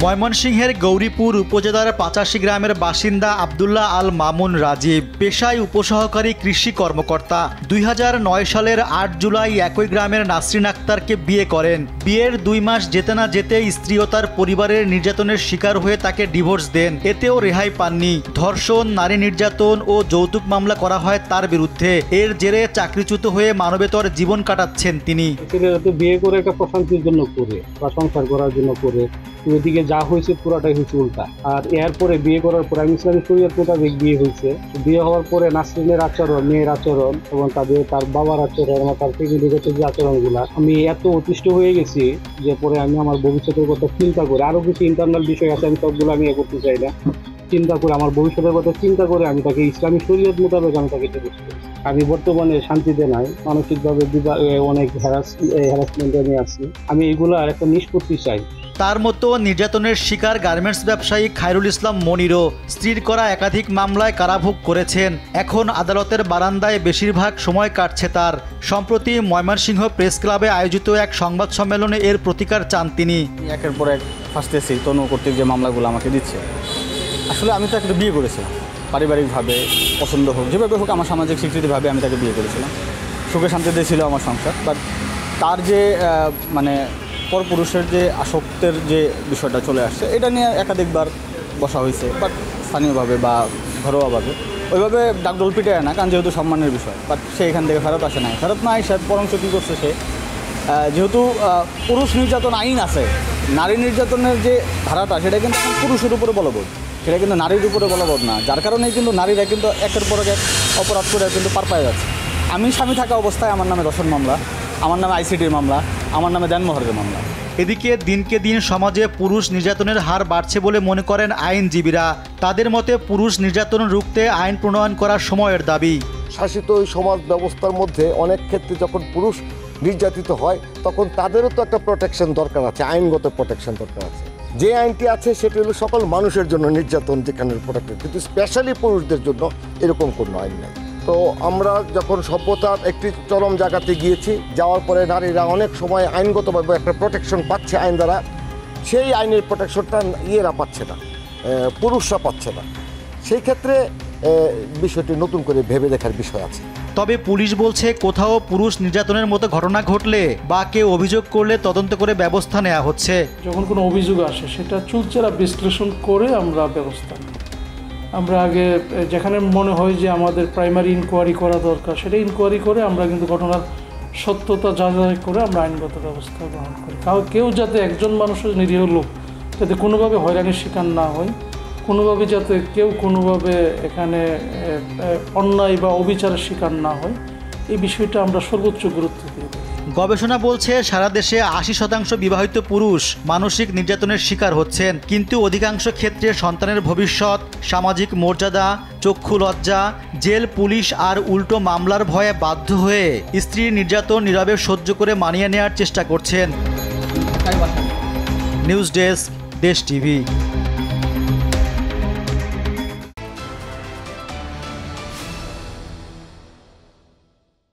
ময়মনসিংহের গৌরীপুর উপজেলার 85 গ্রামের বাসিন্দা আব্দুল্লাহ আল মামুন রাজীব পেশায় উপসহকারী কৃষি কর্মকর্তা। 2009 সালের 8 জুলাই একই গ্রামের নাসরিন আক্তারকে বিয়ে করেন। বিয়ের 2 মাস যেতে না যেতে স্ত্রী ও তার পরিবারের নির্যাতনের শিকার হয়ে তাকে ডিভোর্স দেন। এতেও রেহাই পাননি। ধর্ষণ, নারী নির্যাতন ও যৌতুক মামলা করা হয় তার বিরুদ্ধে। এর জেরে চাকরিচ্যুত হয়ে মানবেতর জীবন কাটাচ্ছেন তিনি। ছেলেরা তো বিয়ে করে একটা প্রশান্তির জন্য করে বা সংসার করার জন্য করে, ওইদিকে যা হয়েছে পুরাটাই হয়েছে উল্টা। আর এরপরে বিয়ে করার পরে আমি ইসলামী শরীয়ত মোতাবেক বিয়ে হয়েছে। বিয়ে হওয়ার পরে নাসরিনের আচরণ, মেয়ের আচরণ এবং তার বাবার আচরণ এবং তার ফ্যামিলিগত যে আচরণগুলো, আমি এত অতিষ্ঠ হয়ে গেছি যে পরে আমি আমার ভবিষ্যতের কথা চিন্তা করে, আরো কিছু ইন্টারনাল বিষয় আছে, আমি সবগুলো আমি করতে চাই না, চিন্তা করে আমার ভবিষ্যতের কথা চিন্তা করে আমি তাকে ইসলামী শরীয়ত মোতাবেক আমি তাকে ডিভোর্স করি। আমি বর্তমানে শান্তিতে নাই, মানসিকভাবে অনেক হ্যারাসমেন্টে নিয়ে আছি। আমি এগুলার একটা নিষ্পত্তি চাই। তার মতো নির্যাতনের শিকার গার্মেন্টস ব্যবসায়ী খায়রুল ইসলাম মনিরও স্ত্রীর করা একাধিক মামলায় কারাভোগ করেছেন। এখন আদালতের বারান্দায় বেশিরভাগ সময় কাটছে তার। সম্প্রতি ময়মনসিংহ প্রেস ক্লাবে আয়োজিত এক সংবাদ সম্মেলনে এর প্রতিকার চান তিনি। একের পর এক ফাঁসতেছি তনু কর্তৃক যে মামলাগুলো আমাকে দিচ্ছে। আসলে আমি তো একটা বিয়ে করেছিলাম পারিবারিকভাবে, পছন্দ হোক যেভাবে হোক, আমার সামাজিক স্বীকৃতিভাবে আমি তাকে বিয়ে করেছিলাম। সুখে শান্তিতে ছিল আমার সংসার। বাট তার যে পরপুরুষের যে আসক্তের যে বিষয়টা চলে আসছে, এটা নিয়ে একাধিকবার বসা হয়েছে, বাট স্থানীয়ভাবে বা ঘরোয়াভাবে ওইভাবে ডাকডোল পিটায় না, কারণ যেহেতু সম্মানের বিষয়। বাট সে এখান থেকে ফেরত আসে নাই, ফেরত না এসে বরঞ্চ কী করছে সে, যেহেতু পুরুষ নির্যাতন আইন আছে, নারী নির্যাতনের যে ধারাটা সেটা কিন্তু পুরুষের উপরে বলবৎ, সেটা কিন্তু নারীর উপরে বলবৎ না। যার কারণেই কিন্তু নারীরা কিন্তু একের পর এক অপরাধ করে কিন্তু পার পায়ে যাচ্ছে। আমি স্বামী থাকা অবস্থায় আমার নামে ধর্ষণ মামলা, আমার নামে আইসিটির মামলা, আমার নামে দেনমোহরের মামলা। এদিকে দিনকে দিন সমাজে পুরুষ নির্যাতনের হার বাড়ছে বলে মনে করেন আইনজীবীরা। তাদের মতে পুরুষ নির্যাতন রুখতে আইন প্রণয়ন করার সময়ের দাবি। শাসিত ওই সমাজ ব্যবস্থার মধ্যে অনেক ক্ষেত্রে যখন পুরুষ নির্যাতিত হয় তখন তাদেরও তো একটা প্রোটেকশন দরকার আছে, আইনগত প্রোটেকশন দরকার আছে। যে আইনটি আছে সেটি হলো সকল মানুষের জন্য নির্যাতন যেখানে প্রোটেক্টেড, কিন্তু স্পেশালি পুরুষদের জন্য এরকম কোনো আইন নেই। তো আমরা যখন সভ্যতার একটি চরম জায়গাতে গিয়েছি, যাওয়ার পরে নারীরা অনেক সময় আইনগতভাবে একটা প্রোটেকশন পাচ্ছে আইন দ্বারা, সেই আইনের প্রোটেকশনটা ইয়েরা পাচ্ছে না, পুরুষরা পাচ্ছে না। সেই ক্ষেত্রে বিষয়টি নতুন করে ভেবে দেখার বিষয় আছে। তবে পুলিশ বলছে কোথাও পুরুষ নির্যাতনের মতো ঘটনা ঘটলে বা কেউ অভিযোগ করলে তদন্ত করে ব্যবস্থা নেওয়া হচ্ছে। যখন কোনো অভিযোগ আসে সেটা চুলচেরা বিশ্লেষণ করে আমরা ব্যবস্থা নিই। আমরা আগে যেখানে মনে হয় যে আমাদের প্রাইমারি ইনকোয়ারি করা দরকার, সেটা ইনকোয়ারি করে আমরা কিন্তু ঘটনার সত্যতা যাচাই করে আমরা আইনগত ব্যবস্থা গ্রহণ করি। কেউ যাতে, একজন মানুষের নিরীহ লোক যাতে কোনোভাবে হয়রানির শিকার না হয়, কোনোভাবে যাতে কেউ কোনোভাবে এখানে অন্যায় বা অবিচারের শিকার না হয়, এই বিষয়টা আমরা সর্বোচ্চ গুরুত্ব দিই। গবেষণা বলছে সারা দেশে 80% বিবাহিত পুরুষ মানসিক নির্যাতনের শিকার হচ্ছেন, কিন্তু অধিকাংশ ক্ষেত্রে সন্তানের ভবিষ্যৎ, সামাজিক মর্যাদা, চক্ষু লজ্জা, জেল, পুলিশ আর উল্টো মামলার ভয়ে বাধ্য হয়ে স্ত্রীর নির্যাতন নীরবে সহ্য করে মানিয়ে নেওয়ার চেষ্টা করছেন। নিউজ ডেস্ক, দেশ টিভি।